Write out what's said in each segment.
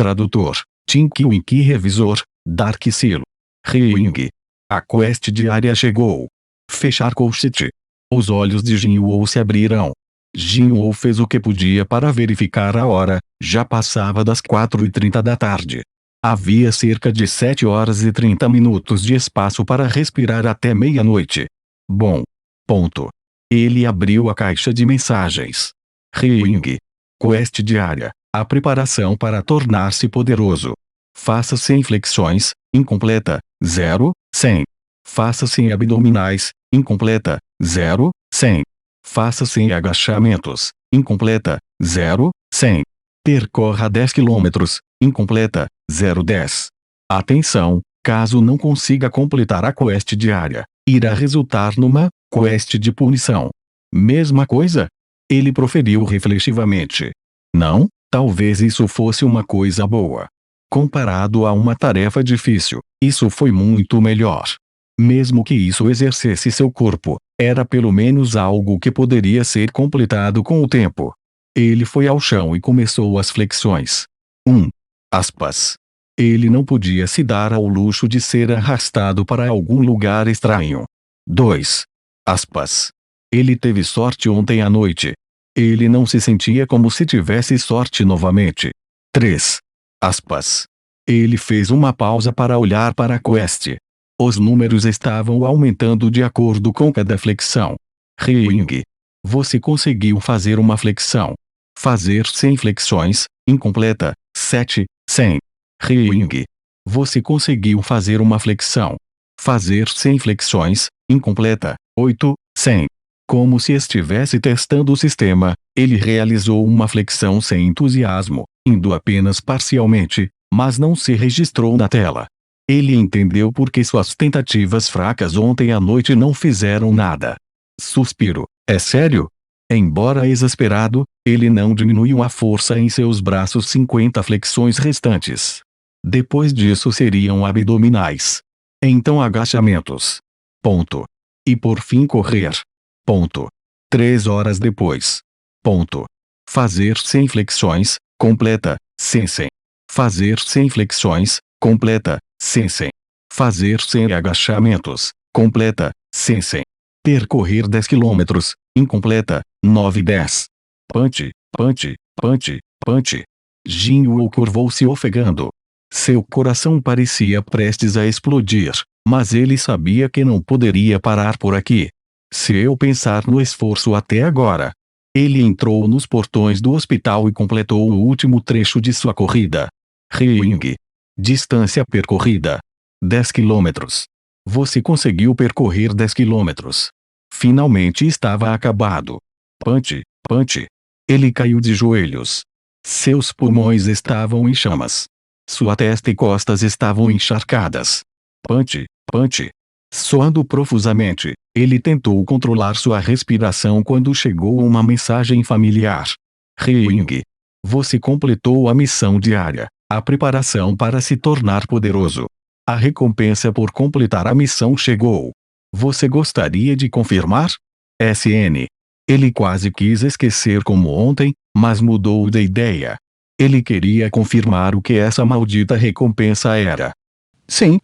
Tradutor: Tinky Winky. Revisor: Dark Silo. Ring. A quest diária chegou. Fechar colchete. Os olhos de Jinwoo se abriram. Jinwoo fez o que podia para verificar a hora, já passava das 4h30 da tarde. Havia cerca de 7 horas e 30 minutos de espaço para respirar até meia-noite. Bom. Ponto. Ele abriu a caixa de mensagens. Ring. Quest diária. A preparação para tornar-se poderoso. Faça 100 flexões, incompleta, 0, 100. Faça 100 abdominais, incompleta, 0, 100. Faça 100 agachamentos, incompleta, 0, 100. Percorra 10 km, incompleta, 0,10. Atenção, caso não consiga completar a quest diária, irá resultar numa quest de punição. Mesma coisa? Ele proferiu reflexivamente. Não, talvez isso fosse uma coisa boa. Comparado a uma tarefa difícil, isso foi muito melhor. Mesmo que isso exercesse seu corpo, era pelo menos algo que poderia ser completado com o tempo. Ele foi ao chão e começou as flexões. 1. Aspas. Ele não podia se dar ao luxo de ser arrastado para algum lugar estranho. 2. Aspas. Ele teve sorte ontem à noite. Ele não se sentia como se tivesse sorte novamente. 3. Aspas. Ele fez uma pausa para olhar para a quest. Os números estavam aumentando de acordo com cada flexão. Ring. Você conseguiu fazer uma flexão. Fazer 100 flexões, incompleta, 7, 100. Ring. Você conseguiu fazer uma flexão. Fazer 100 flexões, incompleta, 8, 100. Como se estivesse testando o sistema, ele realizou uma flexão sem entusiasmo, indo apenas parcialmente, mas não se registrou na tela. Ele entendeu por que suas tentativas fracas ontem à noite não fizeram nada. Suspiro. É sério? Embora exasperado, ele não diminuiu a força em seus braços 50 flexões restantes. Depois disso seriam abdominais. Então agachamentos. Ponto. E por fim correr. Ponto. 3 horas depois. Ponto. Fazer 100 flexões, completa, 100. Fazer 100 flexões, completa, 100. Fazer 100 agachamentos, completa, 100. Percorrer 10 km, incompleta, 9,10. Punch, punch, punch, punch. Jinwoo curvou-se ofegando. Seu coração parecia prestes a explodir, mas ele sabia que não poderia parar por aqui. Se eu pensar no esforço até agora. Ele entrou nos portões do hospital e completou o último trecho de sua corrida. Ring. Distância percorrida. 10 km. Você conseguiu percorrer 10 km. Finalmente estava acabado. Punch, punch. Ele caiu de joelhos. Seus pulmões estavam em chamas. Sua testa e costas estavam encharcadas. Punch, punch. Soando profusamente, ele tentou controlar sua respiração quando chegou uma mensagem familiar. Ring. Você completou a missão diária, a preparação para se tornar poderoso. A recompensa por completar a missão chegou. Você gostaria de confirmar? SN. Ele quase quis esquecer como ontem, mas mudou de ideia. Ele queria confirmar o que essa maldita recompensa era. Sim.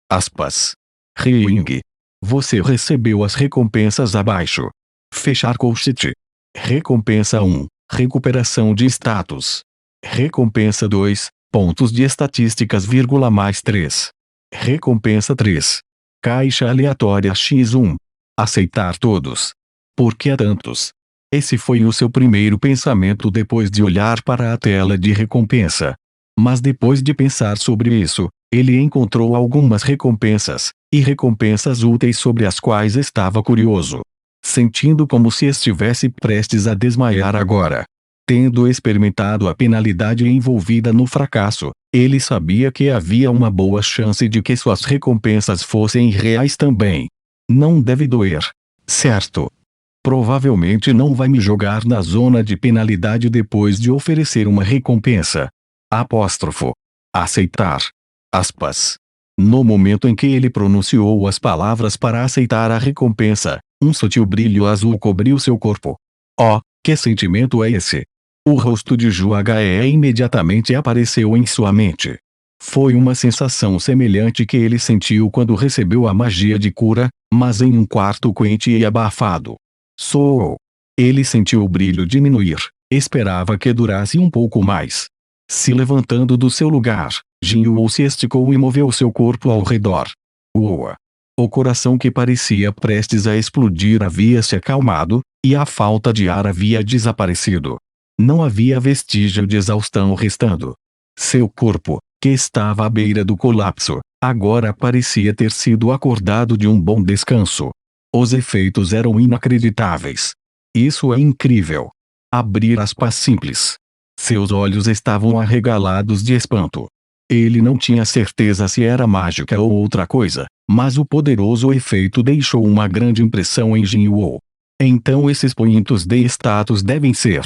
Aspas. Ring. Você recebeu as recompensas abaixo. Fechar colchete. Recompensa 1. Recuperação de status. Recompensa 2. Pontos de estatísticas, mais 3. Recompensa 3. Caixa aleatória X1. Aceitar todos. Por que tantos? Esse foi o seu primeiro pensamento depois de olhar para a tela de recompensa. Mas depois de pensar sobre isso, ele encontrou algumas recompensas, e recompensas úteis sobre as quais estava curioso. Sentindo como se estivesse prestes a desmaiar agora. Tendo experimentado a penalidade envolvida no fracasso, ele sabia que havia uma boa chance de que suas recompensas fossem reais também. Não deve doer. Certo? Provavelmente não vai me jogar na zona de penalidade depois de oferecer uma recompensa. Apóstrofo. Aceitar. Aspas. No momento em que ele pronunciou as palavras para aceitar a recompensa, um sutil brilho azul cobriu seu corpo. Oh, que sentimento é esse? O rosto de Zhu He imediatamente apareceu em sua mente. Foi uma sensação semelhante que ele sentiu quando recebeu a magia de cura, mas em um quarto quente e abafado. Soou. Ele sentiu o brilho diminuir. Esperava que durasse um pouco mais. Se levantando do seu lugar, Jin-Woo se esticou e moveu seu corpo ao redor. Uoa! O coração que parecia prestes a explodir havia se acalmado, e a falta de ar havia desaparecido. Não havia vestígio de exaustão restando. Seu corpo, que estava à beira do colapso, agora parecia ter sido acordado de um bom descanso. Os efeitos eram inacreditáveis. Isso é incrível. Abrir aspas simples. Seus olhos estavam arregalados de espanto. Ele não tinha certeza se era mágica ou outra coisa, mas o poderoso efeito deixou uma grande impressão em Jin-Woo. Então esses pontos de status devem ser.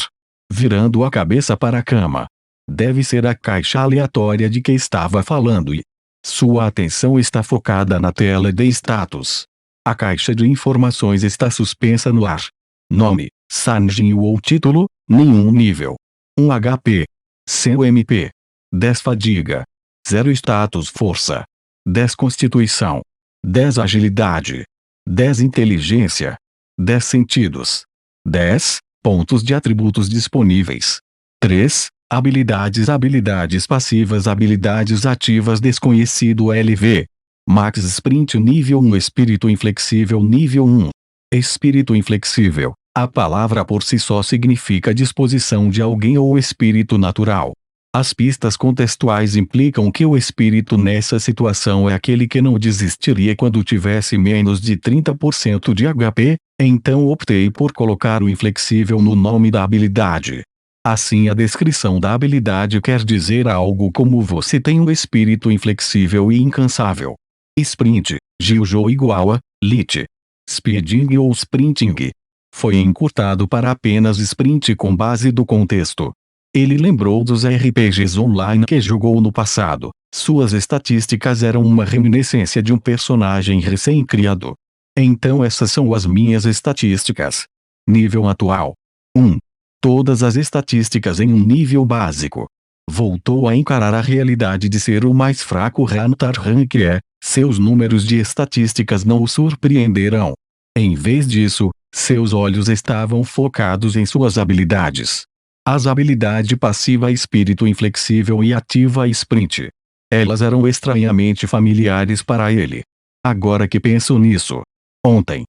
Virando a cabeça para a cama. Deve ser a caixa aleatória de que estava falando e sua atenção está focada na tela de status. A caixa de informações está suspensa no ar. Nome: San Jin-Woo. Título: nenhum nível. 1 HP. 100 MP. 10 fadiga. 0 status força. 10 constituição. 10 agilidade. 10 inteligência. 10 sentidos. 10 pontos de atributos disponíveis. 3 habilidades passivas, habilidades ativas desconhecido LV. Max Sprint nível 1, espírito inflexível nível 1. Espírito inflexível. A palavra por si só significa disposição de alguém ou espírito natural. As pistas contextuais implicam que o espírito nessa situação é aquele que não desistiria quando tivesse menos de 30% de HP, então optei por colocar o inflexível no nome da habilidade. Assim, a descrição da habilidade quer dizer algo como: você tem um espírito inflexível e incansável. Sprint, Jiujo igual a Lit. Speeding ou Sprinting. Foi encurtado para apenas Sprint com base do contexto. Ele lembrou dos RPGs online que jogou no passado. Suas estatísticas eram uma reminiscência de um personagem recém-criado. Então essas são as minhas estatísticas. Nível atual: 1. Todas as estatísticas em um nível básico. Voltou a encarar a realidade de ser o mais fraco Hantar Rank seus números de estatísticas não o surpreenderão. Em vez disso, seus olhos estavam focados em suas habilidades. As habilidades passiva espírito inflexível e ativa sprint. Elas eram estranhamente familiares para ele. Agora que penso nisso. Ontem.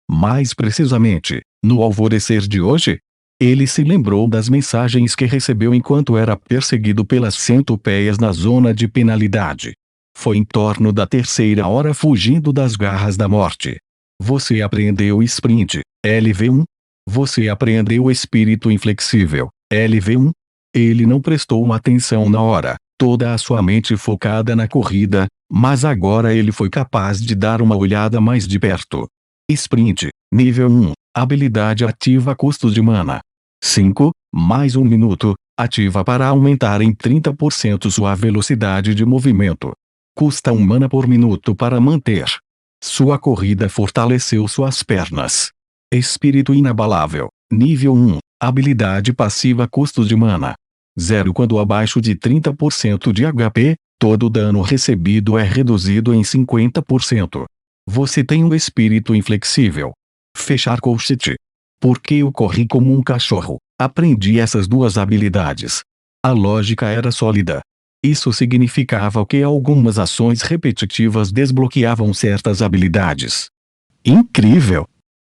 Mais precisamente, no alvorecer de hoje, ele se lembrou das mensagens que recebeu enquanto era perseguido pelas centopeias na zona de penalidade. Foi em torno da 3ª hora fugindo das garras da morte. Você aprendeu sprint, LV1? Você aprendeu espírito inflexível, LV1? Ele não prestou atenção na hora, toda a sua mente focada na corrida, mas agora ele foi capaz de dar uma olhada mais de perto. Sprint, nível 1, habilidade ativa, custos de mana. 5, mais 1 minuto, ativa para aumentar em 30% sua velocidade de movimento. Custa 1 mana por minuto para manter. Sua corrida fortaleceu suas pernas. Espírito inabalável, nível 1, habilidade passiva, custos de mana. 0. Quando abaixo de 30% de HP, todo dano recebido é reduzido em 50%. Você tem um espírito inflexível. Fechar colchete. Porque eu corri como um cachorro, aprendi essas duas habilidades. A lógica era sólida. Isso significava que algumas ações repetitivas desbloqueavam certas habilidades. Incrível!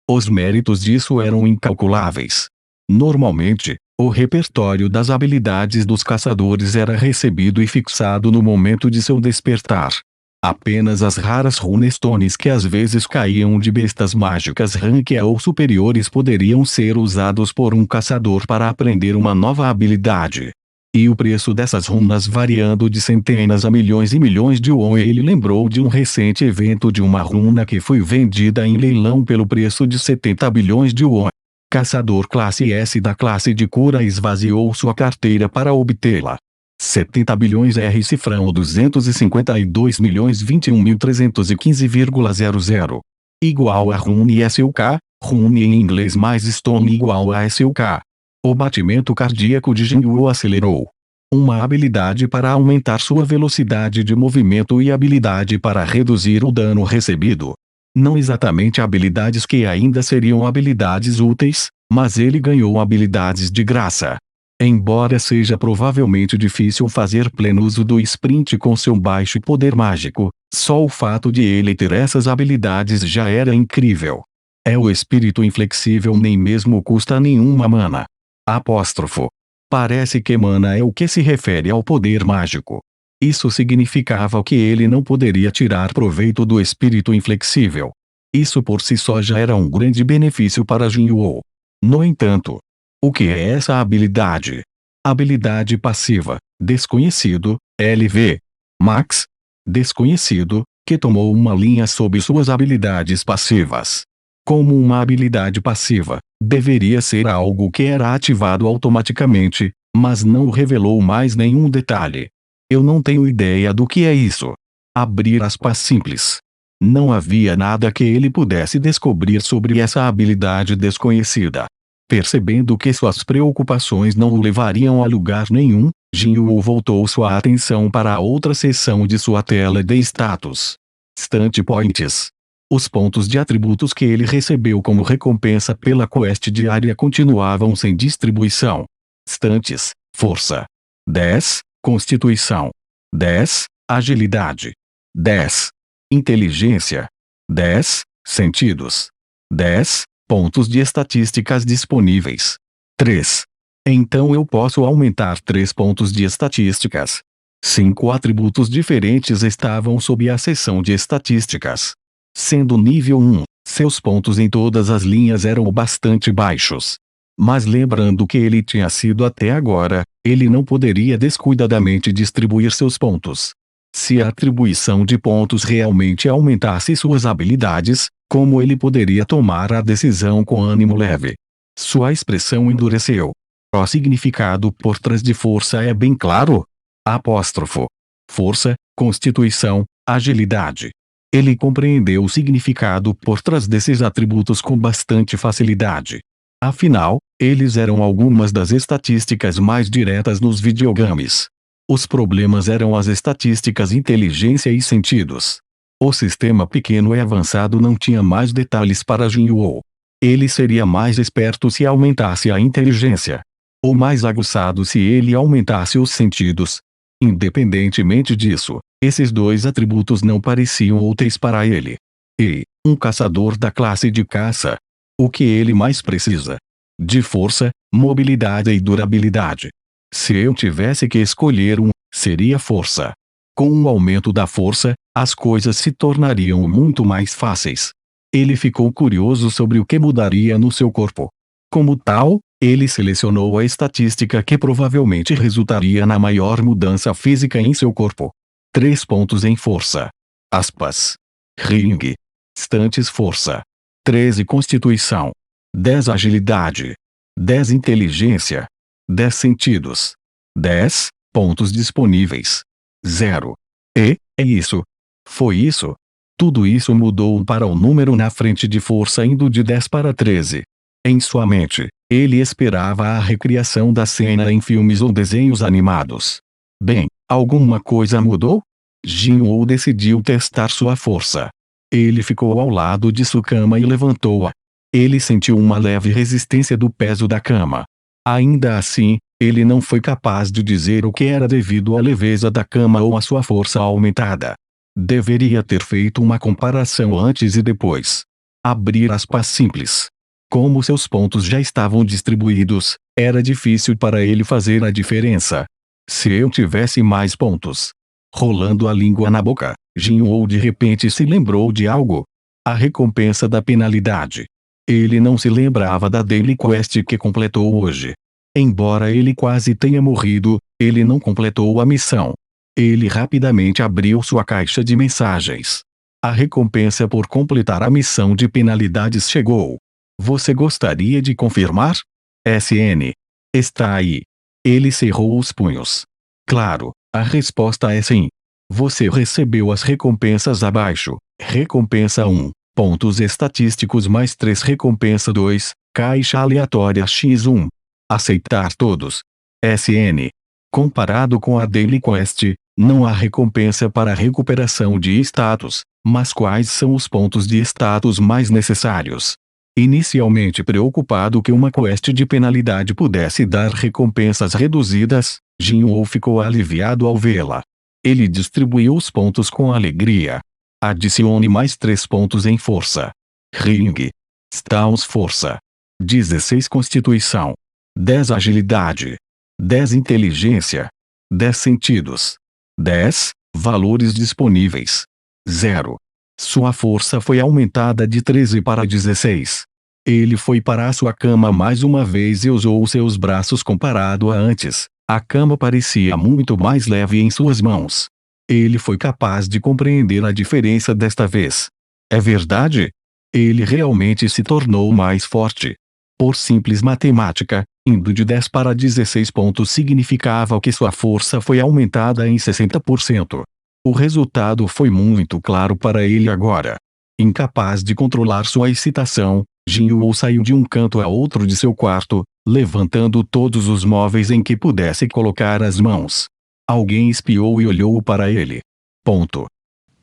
Os méritos disso eram incalculáveis. Normalmente, o repertório das habilidades dos caçadores era recebido e fixado no momento de seu despertar. Apenas as raras runestones que às vezes caíam de bestas mágicas rank A ou superiores poderiam ser usados por um caçador para aprender uma nova habilidade. E o preço dessas runas variando de centenas a milhões e milhões de won. Ele lembrou de um recente evento de uma runa que foi vendida em leilão pelo preço de 70 bilhões de won. Caçador classe S da classe de cura esvaziou sua carteira para obtê-la. 70 bilhões cifrão 252.021.315,00. Igual a Rune SUK, Rune em inglês mais Stone igual a SUK. O batimento cardíaco de Jinwoo acelerou. Uma habilidade para aumentar sua velocidade de movimento e habilidade para reduzir o dano recebido. Não exatamente habilidades que ainda seriam habilidades úteis, mas ele ganhou habilidades de graça. Embora seja provavelmente difícil fazer pleno uso do sprint com seu baixo poder mágico, só o fato de ele ter essas habilidades já era incrível. É o espírito inflexível, nem mesmo custa nenhuma mana. Apóstrofo. Parece que mana é o que se refere ao poder mágico. Isso significava que ele não poderia tirar proveito do espírito inflexível. Isso por si só já era um grande benefício para Jinwoo. No entanto, o que é essa habilidade? Habilidade passiva, desconhecido, LV. Max. Desconhecido, que tomou uma linha sob suas habilidades passivas. Como uma habilidade passiva, deveria ser algo que era ativado automaticamente, mas não revelou mais nenhum detalhe. Eu não tenho ideia do que é isso. Abrir aspas simples. Não havia nada que ele pudesse descobrir sobre essa habilidade desconhecida. Percebendo que suas preocupações não o levariam a lugar nenhum, Jinwoo voltou sua atenção para a outra seção de sua tela de status. Stat Points. Os pontos de atributos que ele recebeu como recompensa pela quest diária continuavam sem distribuição. Stats: Força 10, Constituição 10, Agilidade 10, Inteligência 10, Sentidos 10, pontos de estatísticas disponíveis 3. Então eu posso aumentar 3 pontos de estatísticas. 5 atributos diferentes estavam sob a seção de estatísticas. Sendo nível 1, seus pontos em todas as linhas eram bastante baixos. Mas lembrando que ele tinha sido até agora, ele não poderia descuidadamente distribuir seus pontos. Se a atribuição de pontos realmente aumentasse suas habilidades, como ele poderia tomar a decisão com ânimo leve? Sua expressão endureceu. O significado por trás de força é bem claro? Apóstrofo. Força, constituição, agilidade. Ele compreendeu o significado por trás desses atributos com bastante facilidade. Afinal, eles eram algumas das estatísticas mais diretas nos videogames. Os problemas eram as estatísticas inteligência e sentidos. O sistema pequeno e avançado não tinha mais detalhes para Jinwoo. Ele seria mais esperto se aumentasse a inteligência. Ou mais aguçado se ele aumentasse os sentidos. Independentemente disso, esses dois atributos não pareciam úteis para ele. E, um caçador da classe de caça. O que ele mais precisa? De força, mobilidade e durabilidade. Se eu tivesse que escolher um, seria força. Com o aumento da força, as coisas se tornariam muito mais fáceis. Ele ficou curioso sobre o que mudaria no seu corpo. Como tal, ele selecionou a estatística que provavelmente resultaria na maior mudança física em seu corpo. 3 pontos em força. Aspas. Ring. Instantes força. 13 constituição. 10 agilidade. 10 inteligência. 10 sentidos. 10 pontos disponíveis. 0. É isso. Foi isso. Tudo isso mudou para o número na frente de força indo de 10 para 13. Em sua mente, ele esperava a recriação da cena em filmes ou desenhos animados. Bem, alguma coisa mudou? Jinwoo decidiu testar sua força. Ele ficou ao lado de sua cama e levantou-a. Ele sentiu uma leve resistência do peso da cama. Ainda assim, ele não foi capaz de dizer o que era devido à leveza da cama ou à sua força aumentada. Deveria ter feito uma comparação antes e depois. Abrir aspas simples. Como seus pontos já estavam distribuídos, era difícil para ele fazer a diferença. Se eu tivesse mais pontos. Rolando a língua na boca, Jinwoo de repente se lembrou de algo. A recompensa da penalidade. Ele não se lembrava da Daily Quest que completou hoje. Embora ele quase tenha morrido, ele não completou a missão. Ele rapidamente abriu sua caixa de mensagens. A recompensa por completar a missão de penalidades chegou. Você gostaria de confirmar? SN. Está aí. Ele cerrou os punhos. Claro, a resposta é sim. Você recebeu as recompensas abaixo. Recompensa 1. Pontos estatísticos mais 3. Recompensa 2. Caixa aleatória X1. Aceitar todos. SN. Comparado com a Daily Quest, não há recompensa para a recuperação de status, mas quais são os pontos de status mais necessários? Inicialmente preocupado que uma quest de penalidade pudesse dar recompensas reduzidas, Jin-Woo ficou aliviado ao vê-la. Ele distribuiu os pontos com alegria. Adicione mais 3 pontos em força. Ring. Status força. 16 constituição. 10 agilidade. 10 inteligência. 10 sentidos. 10 valores disponíveis. 0. Sua força foi aumentada de 13 para 16. Ele foi para a sua cama mais uma vez e usou seus braços comparado a antes. A cama parecia muito mais leve em suas mãos. Ele foi capaz de compreender a diferença desta vez. É verdade? Ele realmente se tornou mais forte. Por simples matemática, indo de 10 para 16 pontos significava que sua força foi aumentada em 60%. O resultado foi muito claro para ele agora. Incapaz de controlar sua excitação, Jin-Woo saiu de um canto a outro de seu quarto, levantando todos os móveis em que pudesse colocar as mãos. Alguém espiou e olhou para ele. Ponto.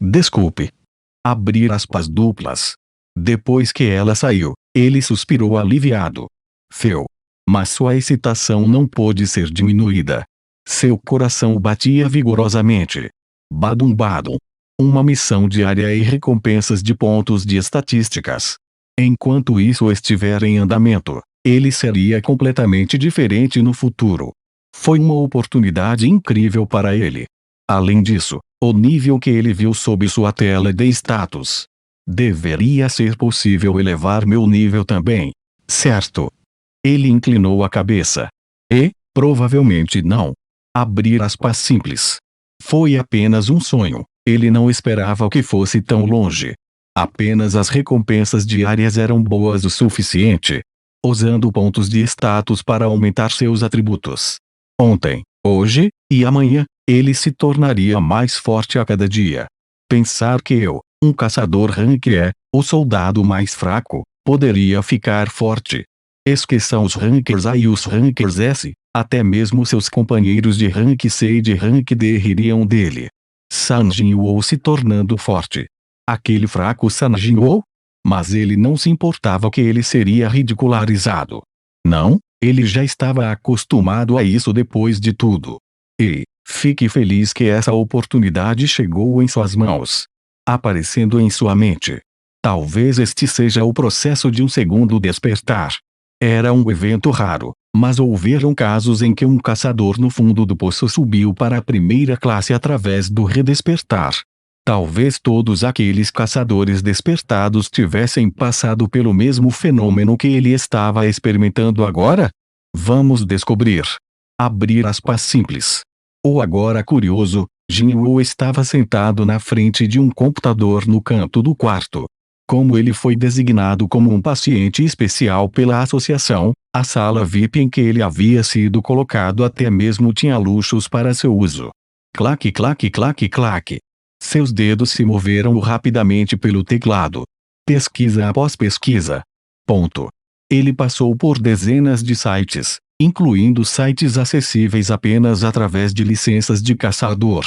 Desculpe. Abrir aspas duplas. Depois que ela saiu, ele suspirou aliviado. Feu. Mas sua excitação não pôde ser diminuída. Seu coração batia vigorosamente. Badum badum. Uma missão diária e recompensas de pontos de estatísticas. Enquanto isso estiver em andamento, ele seria completamente diferente no futuro. Foi uma oportunidade incrível para ele. Além disso, o nível que ele viu sob sua tela de status. Deveria ser possível elevar meu nível também. Certo? Ele inclinou a cabeça. E, provavelmente não. Abrir aspas simples. Foi apenas um sonho. Ele não esperava que fosse tão longe. Apenas as recompensas diárias eram boas o suficiente. Usando pontos de status para aumentar seus atributos. Ontem, hoje, e amanhã, ele se tornaria mais forte a cada dia. Pensar que eu, um caçador rank E, o soldado mais fraco, poderia ficar forte. Esqueçam os rankers A e os rankers S, até mesmo seus companheiros de rank C e de rank D ririam dele. San Jin-Woo se tornando forte. Aquele fraco San Jin-Woo? Mas ele não se importava que ele seria ridicularizado. Não, ele já estava acostumado a isso depois de tudo. E, fique feliz que essa oportunidade chegou em suas mãos. Aparecendo em sua mente. Talvez este seja o processo de um segundo despertar. Era um evento raro, mas houveram casos em que um caçador no fundo do poço subiu para a primeira classe através do redespertar. Talvez todos aqueles caçadores despertados tivessem passado pelo mesmo fenômeno que ele estava experimentando agora? Vamos descobrir. Abrir aspas simples. O agora curioso, Jin-Woo estava sentado na frente de um computador no canto do quarto. Como ele foi designado como um paciente especial pela associação, a sala VIP em que ele havia sido colocado até mesmo tinha luxos para seu uso. Claque claque claque claque. Seus dedos se moveram rapidamente pelo teclado. Pesquisa após pesquisa. Ponto. Ele passou por dezenas de sites, incluindo sites acessíveis apenas através de licenças de caçador.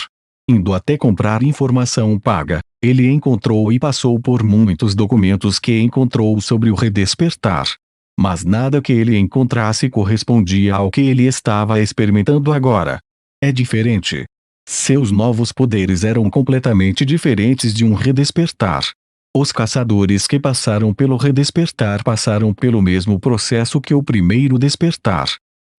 Indo até comprar informação paga, ele encontrou e passou por muitos documentos que encontrou sobre o redespertar. Mas nada que ele encontrasse correspondia ao que ele estava experimentando agora. É diferente. Seus novos poderes eram completamente diferentes de um redespertar. Os caçadores que passaram pelo redespertar passaram pelo mesmo processo que o primeiro despertar.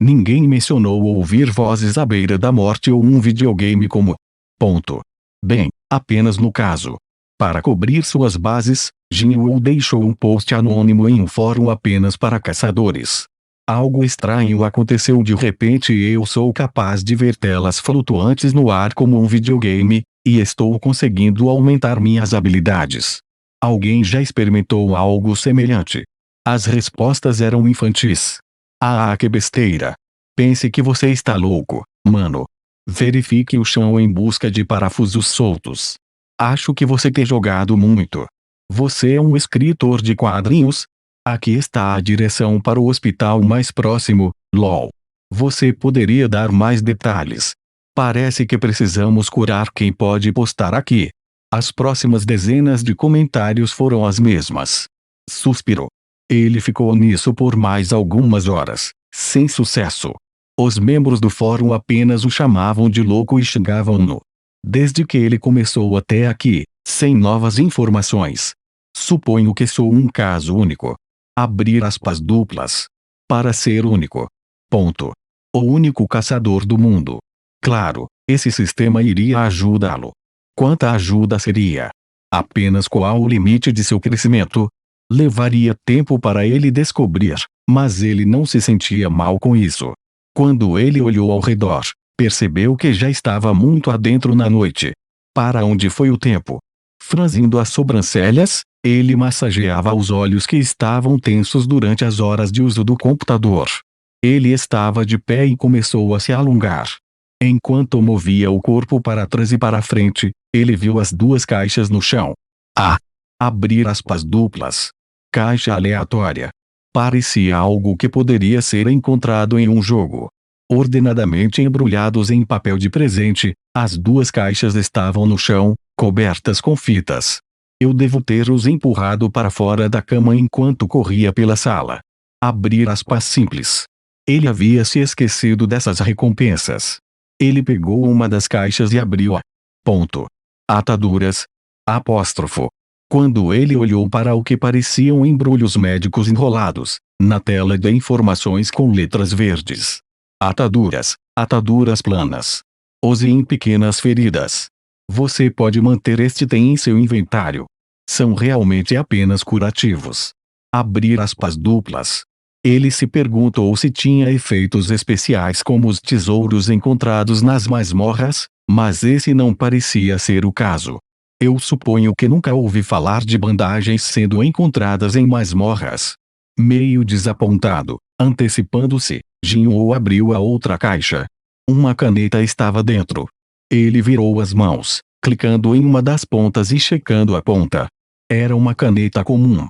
Ninguém mencionou ouvir vozes à beira da morte ou um videogame como. Ponto. Bem, apenas no caso. Para cobrir suas bases, Jin-Woo deixou um post anônimo em um fórum apenas para caçadores. Algo estranho aconteceu de repente e eu sou capaz de ver telas flutuantes no ar como um videogame, e estou conseguindo aumentar minhas habilidades. Alguém já experimentou algo semelhante? As respostas eram infantis. Ah, que besteira. Pense que você está louco, mano. Verifique o chão em busca de parafusos soltos. Acho que você tem jogado muito. Você é um escritor de quadrinhos? Aqui está a direção para o hospital mais próximo, LOL. Você poderia dar mais detalhes? Parece que precisamos curar quem pode postar aqui. As próximas dezenas de comentários foram as mesmas. Suspirou. Ele ficou nisso por mais algumas horas, sem sucesso. Os membros do fórum apenas o chamavam de louco e xingavam-no. Desde que ele começou até aqui, sem novas informações. Suponho que sou um caso único. Abrir aspas duplas. Para ser único. Ponto. O único caçador do mundo. Claro, esse sistema iria ajudá-lo. Quanta ajuda seria? Apenas qual o limite de seu crescimento? Levaria tempo para ele descobrir, mas ele não se sentia mal com isso. Quando ele olhou ao redor, percebeu que já estava muito adentro na noite. Para onde foi o tempo? Franzindo as sobrancelhas, ele massageava os olhos que estavam tensos durante as horas de uso do computador. Ele estava de pé e começou a se alongar. Enquanto movia o corpo para trás e para frente, ele viu as duas caixas no chão. Abrir aspas duplas. Caixa aleatória. Parecia algo que poderia ser encontrado em um jogo. Ordenadamente embrulhados em papel de presente, as duas caixas estavam no chão, cobertas com fitas. Eu devo ter os empurrado para fora da cama enquanto corria pela sala. Abrir aspas simples. Ele havia se esquecido dessas recompensas. Ele pegou uma das caixas e abriu-a. Ataduras. Apóstrofo. Quando ele olhou para o que pareciam embrulhos médicos enrolados, na tela de informações com letras verdes. Ataduras. Ataduras planas. Use em pequenas feridas. Você pode manter este item em seu inventário. São realmente apenas curativos. Abrir aspas duplas. Ele se perguntou se tinha efeitos especiais como os tesouros encontrados nas masmorras, mas esse não parecia ser o caso. Eu suponho que nunca ouvi falar de bandagens sendo encontradas em masmorras. Meio desapontado, antecipando-se, Jinwoo abriu a outra caixa. Uma caneta estava dentro. Ele virou as mãos, clicando em uma das pontas e checando a ponta. Era uma caneta comum.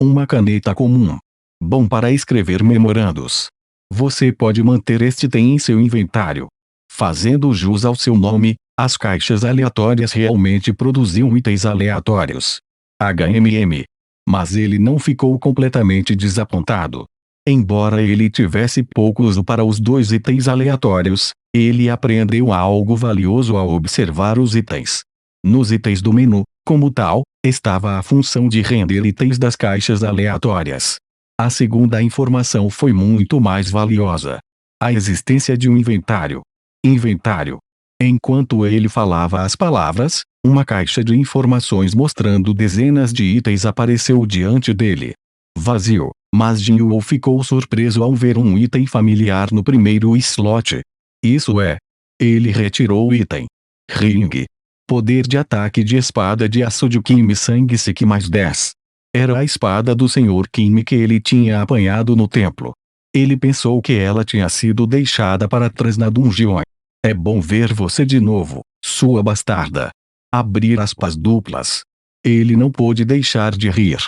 Uma caneta comum. Bom para escrever memorandos. Você pode manter este item em seu inventário. Fazendo jus ao seu nome, as caixas aleatórias realmente produziam itens aleatórios. Mas ele não ficou completamente desapontado. Embora ele tivesse pouco uso para os dois itens aleatórios, ele aprendeu algo valioso ao observar os itens. Nos itens do menu, como tal, estava a função de render itens das caixas aleatórias. A segunda informação foi muito mais valiosa. A existência de um inventário. Enquanto ele falava as palavras, uma caixa de informações mostrando dezenas de itens apareceu diante dele. Vazio, mas Jinwoo ficou surpreso ao ver um item familiar no primeiro slot. Isso é. Ele retirou o item. Ring. Poder de ataque de espada de aço de Kimi Sangue-Seki mais 10. Era a espada do Sr. Kimi que ele tinha apanhado no templo. Ele pensou que ela tinha sido deixada para trás na dungeon. É bom ver você de novo, sua bastarda. Abrir aspas duplas. Ele não pôde deixar de rir.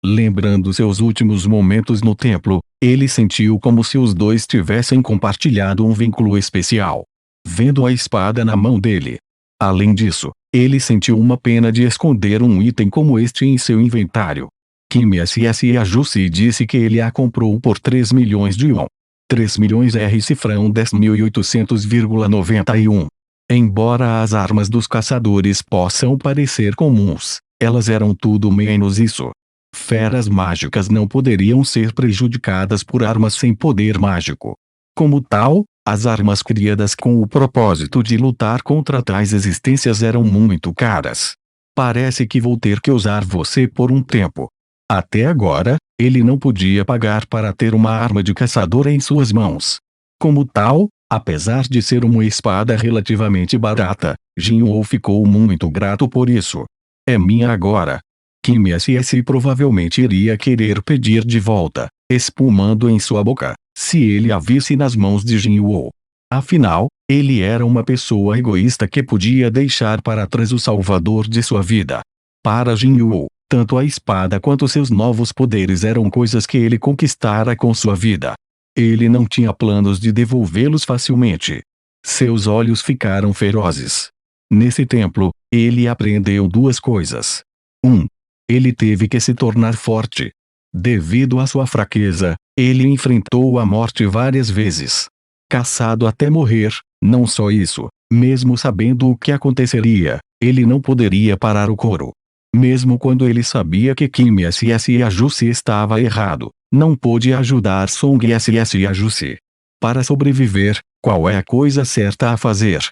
Lembrando seus últimos momentos no templo, ele sentiu como se os dois tivessem compartilhado um vínculo especial. Vendo a espada na mão dele. Além disso, ele sentiu uma pena de esconder um item como este em seu inventário. Kimi SS ajuste e disse que ele a comprou por 3 milhões de won. 3 milhões R cifrão 10.800,91. Embora as armas dos caçadores possam parecer comuns, elas eram tudo menos isso. Feras mágicas não poderiam ser prejudicadas por armas sem poder mágico. Como tal, as armas criadas com o propósito de lutar contra tais existências eram muito caras. Parece que vou ter que usar você por um tempo. Até agora, ele não podia pagar para ter uma arma de caçador em suas mãos. Como tal, apesar de ser uma espada relativamente barata, Jinwoo ficou muito grato por isso. É minha agora. Kimi SS provavelmente iria querer pedir de volta, espumando em sua boca, se ele a visse nas mãos de Jinwoo. Afinal, ele era uma pessoa egoísta que podia deixar para trás o salvador de sua vida. Para Jinwoo, Tanto a espada quanto seus novos poderes eram coisas que ele conquistara com sua vida. Ele não tinha planos de devolvê-los facilmente. Seus olhos ficaram ferozes. Nesse templo, ele aprendeu duas coisas. 1. Ele teve que se tornar forte. Devido à sua fraqueza, ele enfrentou a morte várias vezes. Caçado até morrer, não só isso, mesmo sabendo o que aconteceria, ele não poderia parar o coro. Mesmo quando ele sabia que Kim SS e Ajusi estava errado, não pôde ajudar Song SS e Ajusi. Para sobreviver, qual é a coisa certa a fazer?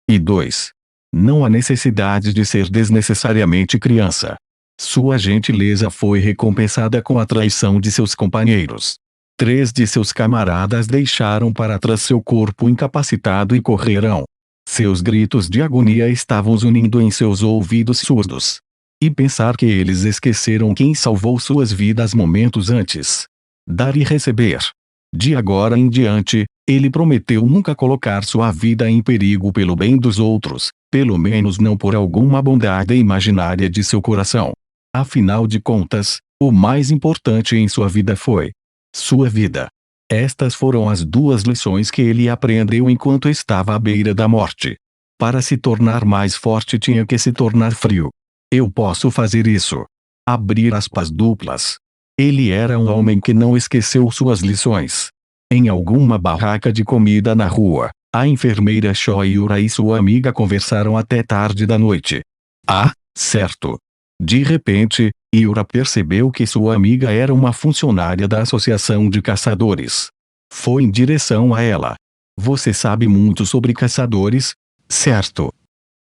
E 2. Não há necessidade de ser desnecessariamente criança. Sua gentileza foi recompensada com a traição de seus companheiros. 3 de seus camaradas deixaram para trás seu corpo incapacitado e correram. Seus gritos de agonia estavam zunindo em seus ouvidos surdos. E pensar que eles esqueceram quem salvou suas vidas momentos antes. Dar e receber. De agora em diante, ele prometeu nunca colocar sua vida em perigo pelo bem dos outros, pelo menos não por alguma bondade imaginária de seu coração. Afinal de contas, o mais importante em sua vida foi sua vida. Estas foram as duas lições que ele aprendeu enquanto estava à beira da morte. Para se tornar mais forte tinha que se tornar frio. Eu posso fazer isso. Abrir aspas duplas. Ele era um homem que não esqueceu suas lições. Em alguma barraca de comida na rua, a enfermeira Shoyura e sua amiga conversaram até tarde da noite. Ah, certo. De repente, Yura percebeu que sua amiga era uma funcionária da Associação de Caçadores. Foi em direção a ela. Você sabe muito sobre caçadores, certo?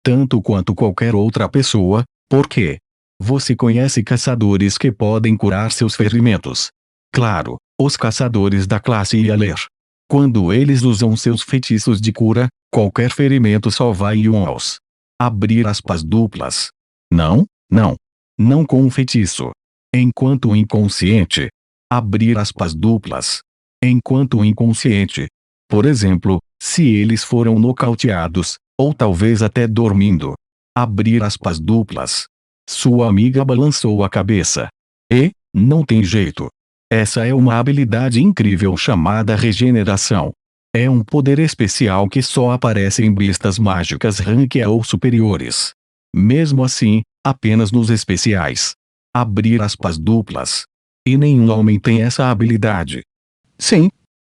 Tanto quanto qualquer outra pessoa, por quê? Você conhece caçadores que podem curar seus ferimentos. Claro, os caçadores da classe Yaler. Quando eles usam seus feitiços de cura, qualquer ferimento só vai em um aos. Abrir aspas duplas. Não, não. Não com um feitiço. Enquanto inconsciente. Abrir aspas duplas. Enquanto inconsciente. Por exemplo, se eles foram nocauteados, ou talvez até dormindo. Abrir aspas duplas. Sua amiga balançou a cabeça. E, não tem jeito. Essa é uma habilidade incrível chamada regeneração. É um poder especial que só aparece em bestas mágicas rank A ou superiores. Mesmo assim, apenas nos especiais. Abrir aspas duplas. E nenhum homem tem essa habilidade. Sim.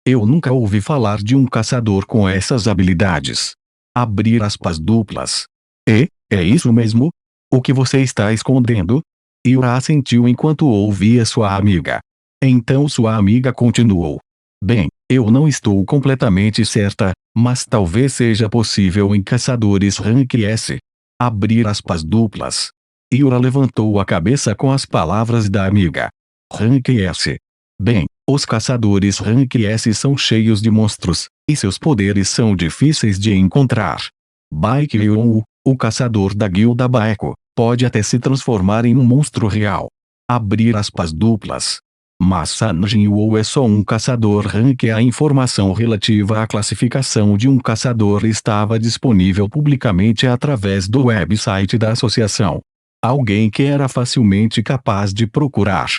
Eu nunca ouvi falar de um caçador com essas habilidades. Abrir aspas duplas. E, é isso mesmo? O que você está escondendo? Yura assentiu enquanto ouvia sua amiga. Então sua amiga continuou. Bem, eu não estou completamente certa, mas talvez seja possível em caçadores rank S. Abrir aspas duplas. Yura levantou a cabeça com as palavras da amiga. Rank S. Bem, os caçadores rank S são cheios de monstros, e seus poderes são difíceis de encontrar. Baekhyun, o caçador da guilda Baeko, pode até se transformar em um monstro real. Abrir aspas duplas. Mas San Jinwoo é só um caçador rank A. A informação relativa à classificação de um caçador estava disponível publicamente através do website da associação. Alguém que era facilmente capaz de procurar.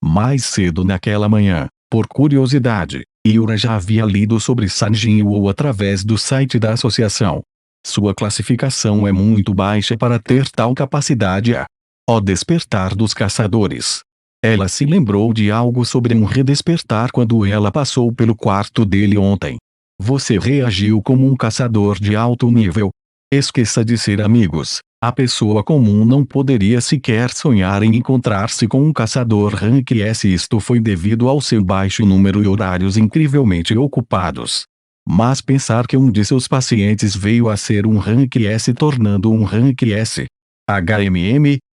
Mais cedo naquela manhã, por curiosidade, Yura já havia lido sobre San Jinwoo através do site da associação. Sua classificação é muito baixa para ter tal capacidade. Ao despertar dos caçadores. Ela se lembrou de algo sobre um redespertar quando ela passou pelo quarto dele ontem. Você reagiu como um caçador de alto nível. Esqueça de ser amigos. A pessoa comum não poderia sequer sonhar em encontrar-se com um caçador rank S. Isto foi devido ao seu baixo número e horários incrivelmente ocupados. Mas pensar que um de seus pacientes veio a ser um rank S tornando um rank S.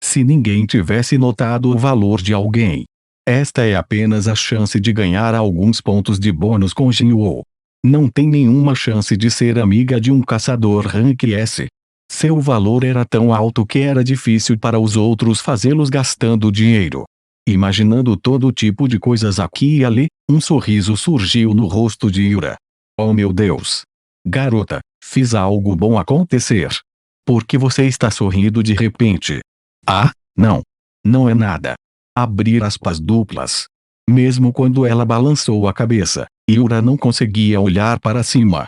Se ninguém tivesse notado o valor de alguém. Esta é apenas a chance de ganhar alguns pontos de bônus com Jinwoo. Não tem nenhuma chance de ser amiga de um caçador rank S. Seu valor era tão alto que era difícil para os outros fazê-los gastando dinheiro. Imaginando todo tipo de coisas aqui e ali, um sorriso surgiu no rosto de Yura. Oh meu Deus! Garota, fiz algo bom acontecer. Por que você está sorrindo de repente? Ah, não. Não é nada. Abrir aspas duplas. Mesmo quando ela balançou a cabeça, Yura não conseguia olhar para cima.